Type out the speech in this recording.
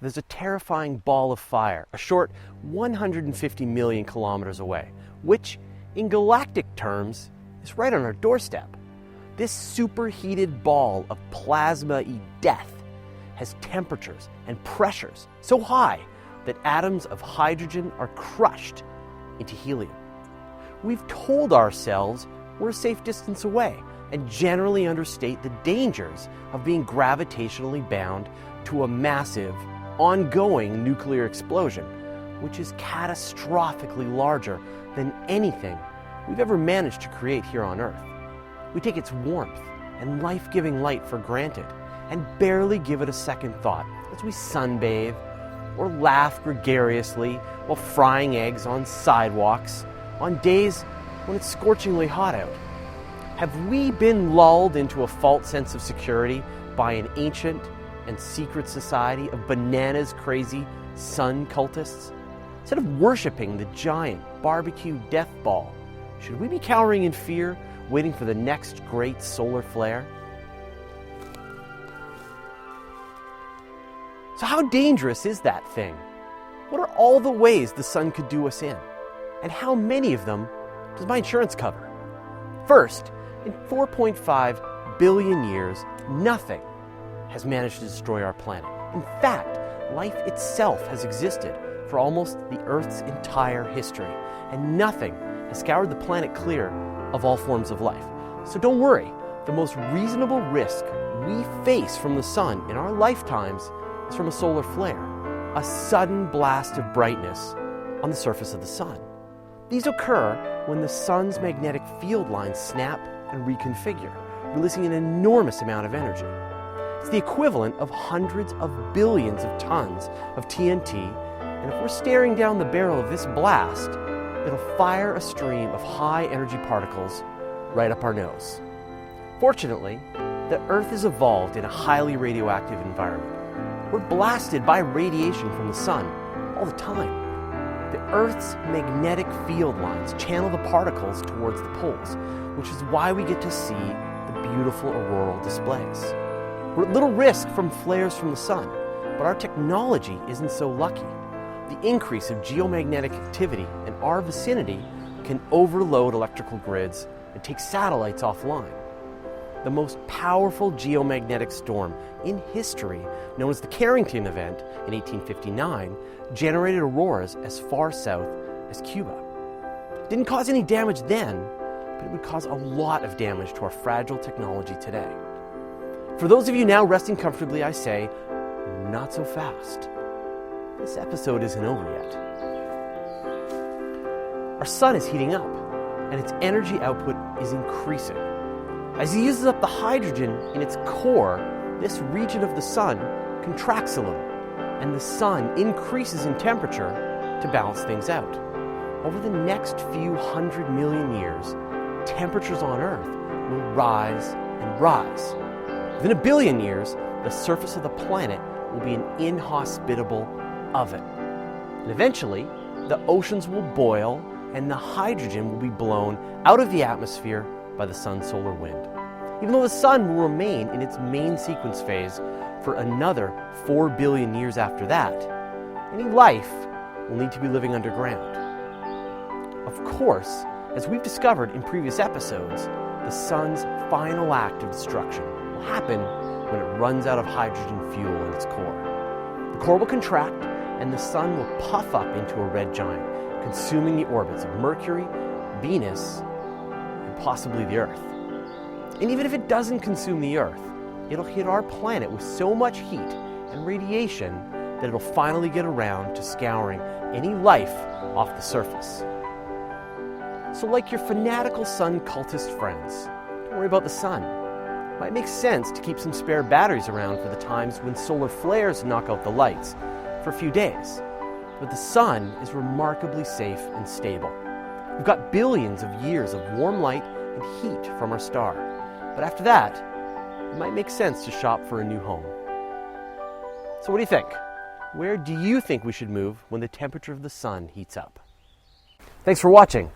there's a terrifying ball of fire, a short 150 million kilometers away, which, in galactic terms, is right on our doorstep. This superheated ball of plasma-y death has temperatures and pressures so high that atoms of hydrogen are crushed into helium. We've told ourselves we're a safe distance away and generally understate the dangers of being gravitationally bound to a massive, ongoing nuclear explosion, which is catastrophically larger than anything we've ever managed to create here on Earth. We take its warmth and life-giving light for granted and barely give it a second thought as we sunbathe or laugh gregariously while frying eggs on sidewalks on days when it's scorchingly hot out. Have we been lulled into a false sense of security by an ancient and secret society of bananas crazy sun cultists? Instead of worshiping the giant barbecue death ball, should we be cowering in fear, waiting for the next great solar flare? So how dangerous is that thing? What are all the ways the sun could do us in? And how many of them does my insurance cover? First, in 4.5 billion years, nothing has managed to destroy our planet. In fact, life itself has existed for almost the Earth's entire history, and nothing has scoured the planet clear of all forms of life. So don't worry, the most reasonable risk we face from the sun in our lifetimes is from a solar flare, a sudden blast of brightness on the surface of the sun. These occur when the sun's magnetic field lines snap and reconfigure, releasing an enormous amount of energy. It's the equivalent of hundreds of billions of tons of TNT, and if we're staring down the barrel of this blast, it'll fire a stream of high-energy particles right up our nose. Fortunately, the Earth has evolved in a highly radioactive environment. We're blasted by radiation from the sun all the time. The Earth's magnetic field lines channel the particles towards the poles, which is why we get to see the beautiful auroral displays. We're at little risk from flares from the sun, but our technology isn't so lucky. The increase of geomagnetic activity in our vicinity can overload electrical grids and take satellites offline. The most powerful geomagnetic storm in history, known as the Carrington event in 1859, generated auroras as far south as Cuba. It didn't cause any damage then, but it would cause a lot of damage to our fragile technology today. For those of you now resting comfortably, I say, not so fast. This episode isn't over yet. Our sun is heating up, and its energy output is increasing. As it uses up the hydrogen in its core, this region of the sun contracts a little, and the sun increases in temperature to balance things out. Over the next few 100 million years, temperatures on Earth will rise and rise. Within 1 billion years, the surface of the planet will be an inhospitable oven. And eventually, the oceans will boil and the hydrogen will be blown out of the atmosphere by the sun's solar wind. Even though the sun will remain in its main sequence phase for another 4 billion years after that, any life will need to be living underground. Of course, as we've discovered in previous episodes, the sun's final act of destruction will happen when it runs out of hydrogen fuel in its core. The core will contract and the sun will puff up into a red giant, consuming the orbits of Mercury, Venus, and possibly the Earth. And even if it doesn't consume the Earth, it'll hit our planet with so much heat and radiation that it'll finally get around to scouring any life off the surface. So like your fanatical sun cultist friends, don't worry about the sun. It might make sense to keep some spare batteries around for the times when solar flares knock out the lights for a few days. But the sun is remarkably safe and stable. We've got billions of years of warm light and heat from our star. But after that, it might make sense to shop for a new home. So what do you think? Where do you think we should move when the temperature of the sun heats up? Thanks for watching.